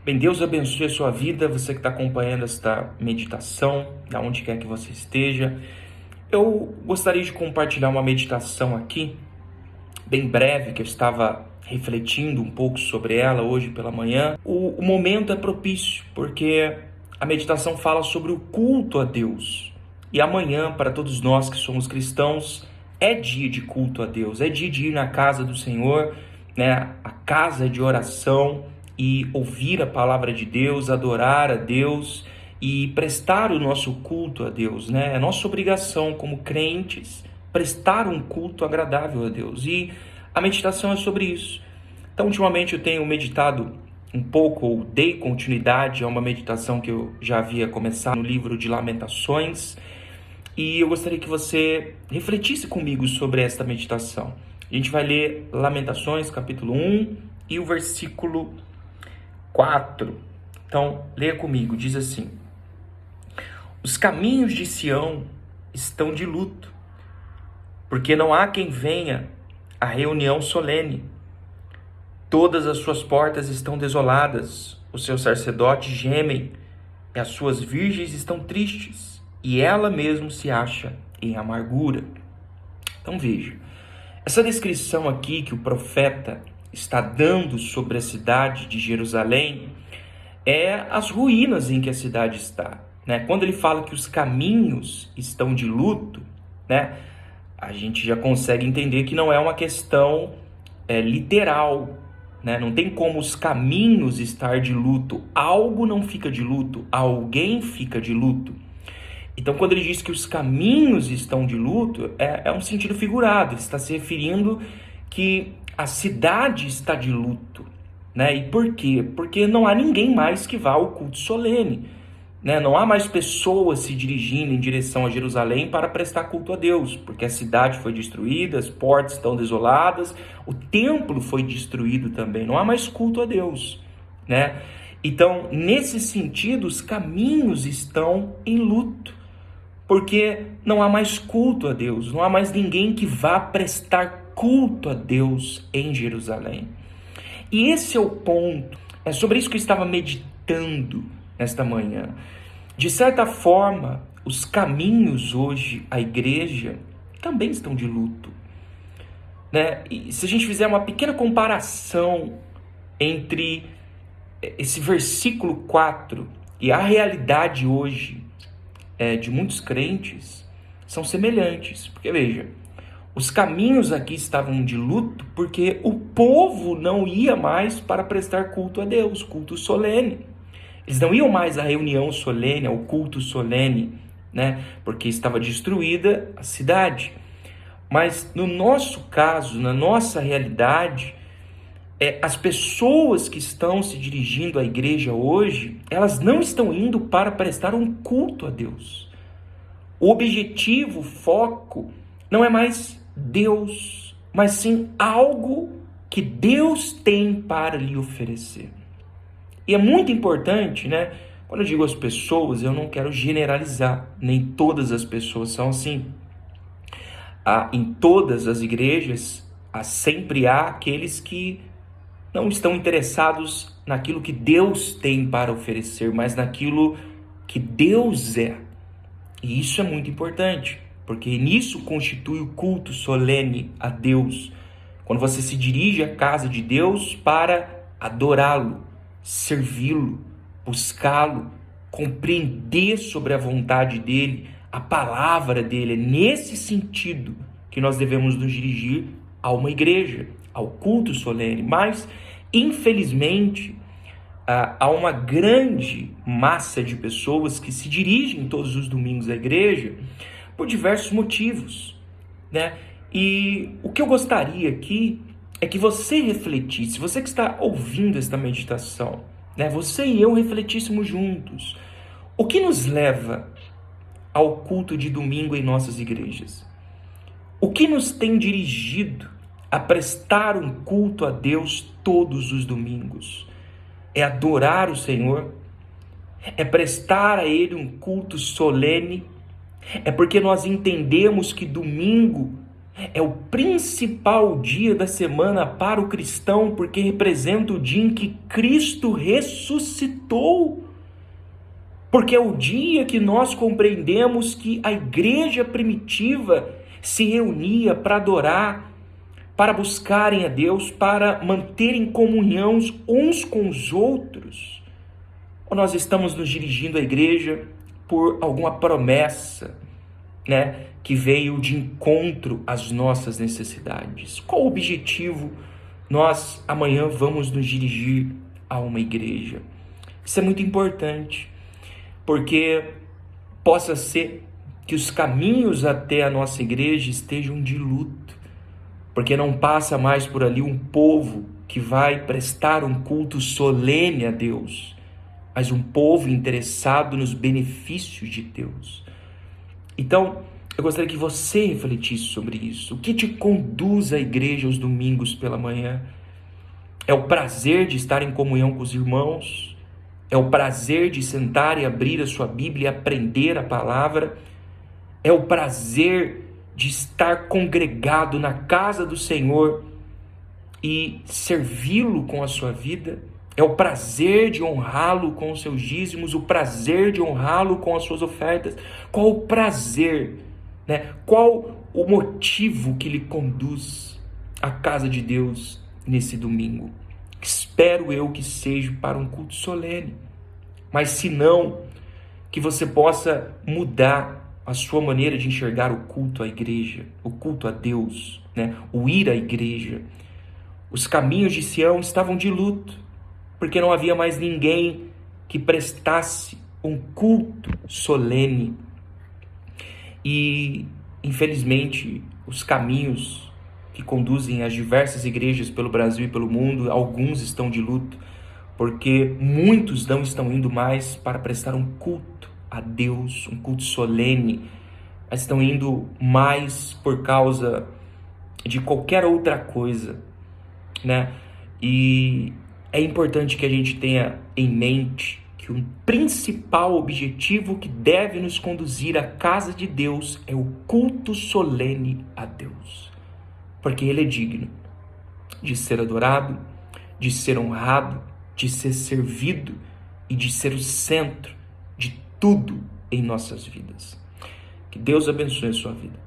Bem, Deus abençoe a sua vida, você que está acompanhando esta meditação, da onde quer que você esteja. Eu gostaria de compartilhar uma meditação aqui, bem breve, que eu estava refletindo um pouco sobre ela hoje pela manhã. O momento é propício, porque a meditação fala sobre o culto a Deus. E amanhã, para todos nós que somos cristãos, é dia de culto a Deus, é dia de ir na casa do Senhor, né? A casa de oração, e ouvir a palavra de Deus, adorar a Deus e prestar o nosso culto a Deus, né? É nossa obrigação como crentes prestar um culto agradável a Deus, e a meditação é sobre isso. Então, ultimamente eu tenho meditado um pouco, ou dei continuidade a uma meditação que eu já havia começado no livro de Lamentações, e eu gostaria que você refletisse comigo sobre esta meditação. A gente vai ler Lamentações, capítulo 1 e o versículo 4. Então, leia comigo, diz assim: Os caminhos de Sião estão de luto, porque não há quem venha à reunião solene. Todas as suas portas estão desoladas, os seus sacerdotes gemem, e as suas virgens estão tristes, e ela mesma se acha em amargura. Então veja, essa descrição aqui que o profeta está dando sobre a cidade de Jerusalém é as ruínas em que a cidade está, né? Quando ele fala que os caminhos estão de luto, né, a gente já consegue entender que não é uma questão literal, né? Não tem como os caminhos estar de luto. Algo não fica de luto, alguém fica de luto. Então, quando ele diz que os caminhos estão de luto, é um sentido figurado. Ele está se referindo que a cidade está de luto, né? E por quê? Porque não há ninguém mais que vá ao culto solene, né? Não há mais pessoas se dirigindo em direção a Jerusalém para prestar culto a Deus, porque a cidade foi destruída, as portas estão desoladas, o templo foi destruído também. Não há mais culto a Deus, né? Então, nesse sentido, os caminhos estão em luto, porque não há mais culto a Deus, não há mais ninguém que vá prestar culto a Deus em Jerusalém. E esse é o ponto, é sobre isso que eu estava meditando nesta manhã. De certa forma, os caminhos hoje, a igreja, também estão de luto, né? E se a gente fizer uma pequena comparação entre esse versículo 4 e a realidade hoje de muitos crentes, são semelhantes. Porque veja, os caminhos aqui estavam de luto porque o povo não ia mais para prestar culto a Deus, culto solene. Eles não iam mais à reunião solene, ao culto solene, né? Porque estava destruída a cidade. Mas no nosso caso, na nossa realidade, as pessoas que estão se dirigindo à igreja hoje, elas não estão indo para prestar um culto a Deus. O objetivo, o foco, não é mais Deus, mas sim algo que Deus tem para lhe oferecer. E é muito importante, né? Quando eu digo as pessoas, eu não quero generalizar, nem todas as pessoas são assim. Em todas as igrejas, sempre há aqueles que não estão interessados naquilo que Deus tem para oferecer, mas naquilo que Deus é. E isso é muito importante, porque nisso constitui o culto solene a Deus. Quando você se dirige à casa de Deus para adorá-lo, servi-lo, buscá-lo, compreender sobre a vontade dele, a palavra dele. É nesse sentido que nós devemos nos dirigir a uma igreja, ao culto solene. Mas, infelizmente, há uma grande massa de pessoas que se dirigem todos os domingos à igreja por diversos motivos, né? E o que eu gostaria aqui é que você refletisse, você que está ouvindo esta meditação, né? Você e eu refletíssemos juntos. O que nos leva ao culto de domingo em nossas igrejas? O que nos tem dirigido a prestar um culto a Deus todos os domingos? É adorar o Senhor? É prestar a Ele um culto solene? É porque nós entendemos que domingo É o principal dia da semana para o cristão, porque representa o dia em que Cristo ressuscitou. Porque é o dia que nós compreendemos que a igreja primitiva se reunia para adorar, para buscarem a Deus, para manterem comunhão uns com os outros. Ou nós estamos nos dirigindo à igreja por alguma promessa, que veio de encontro às nossas necessidades? Qual o objetivo nós amanhã vamos nos dirigir a uma igreja? Isso é muito importante, porque possa ser que os caminhos até a nossa igreja estejam de luto, porque não passa mais por ali um povo que vai prestar um culto solene a Deus, mas um povo interessado nos benefícios de Deus. Então, eu gostaria que você refletisse sobre isso. O que te conduz à igreja aos domingos pela manhã? É o prazer de estar em comunhão com os irmãos? É o prazer de sentar e abrir a sua Bíblia e aprender a palavra? É o prazer de estar congregado na casa do Senhor e servi-lo com a sua vida? É o prazer de honrá-lo com os seus dízimos, o prazer de honrá-lo com as suas ofertas? Qual o prazer, Qual o motivo que lhe conduz à casa de Deus nesse domingo? Espero eu que seja para um culto solene, mas se não, que você possa mudar a sua maneira de enxergar o culto à igreja, o culto a Deus, o ir à igreja. Os caminhos de Sião estavam de luto, porque não havia mais ninguém que prestasse um culto solene. E, infelizmente, os caminhos que conduzem às diversas igrejas pelo Brasil e pelo mundo, alguns estão de luto, porque muitos não estão indo mais para prestar um culto a Deus, um culto solene, mas estão indo mais por causa de qualquer outra coisa, E é importante que a gente tenha em mente que o principal objetivo que deve nos conduzir à casa de Deus é o culto solene a Deus, porque Ele é digno de ser adorado, de ser honrado, de ser servido e de ser o centro de tudo em nossas vidas. Que Deus abençoe a sua vida.